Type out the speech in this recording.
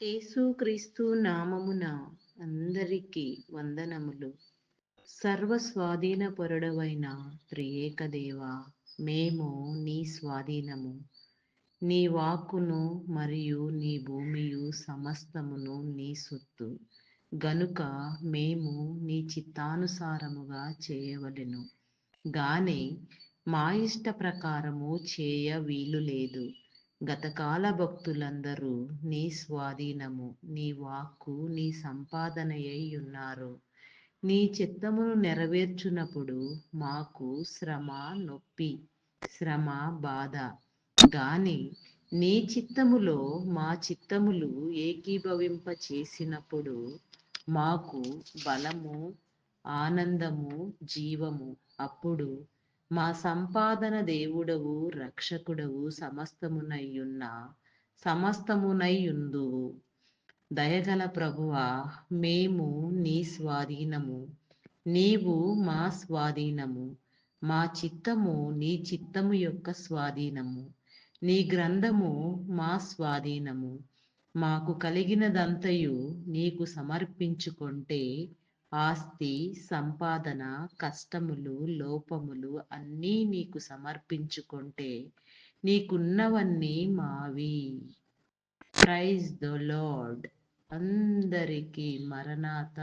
యేసుక్రీస్తు నామమున అందరికీ వందనములు. సర్వస్వాధీనపరుడవైన త్రియేక దేవా, మేము నీ స్వాధీనము. నీ వాక్కును మరియు నీ భూమియు సమస్తమును నీ సొత్తు గనుక మేము నీ చిత్తానుసారముగా చేయవలెను గాని మా ఇష్ట ప్రకారము చేయ వీలు లేదు. గతకాల భక్తులందరూ నీ స్వాధీనము, నీ వాక్కు నీ సంపాదనయై ఉన్నారు. నీ చిత్తమును నెరవేర్చునప్పుడు మాకు శ్రమ నొప్పి, శ్రమ బాధ. గాని నీ చిత్తములో మా చిత్తములు ఏకీభవింప చేసినప్పుడు మాకు బలము, ఆనందము, జీవము. అప్పుడు మా సంపాదన దేవుడవు, రక్షకుడవు, సమస్తమునైయుందువు. దయగల ప్రభువా, మేము నీ స్వాధీనము, నీవు మా స్వాధీనము. మా చిత్తము నీ చిత్తము యొక్క స్వాధీనము, నీ గ్రంథము మా స్వాధీనము. మాకు కలిగినదంతయు నీకు సమర్పించుకొంటే, ఆస్తి, సంపాదన, కష్టములు, లోపములు అన్నీ నీకు సమర్పించుకొంటే, నీకున్నవన్నీ మావి. Praise the Lord. అందరికీ మరణాత.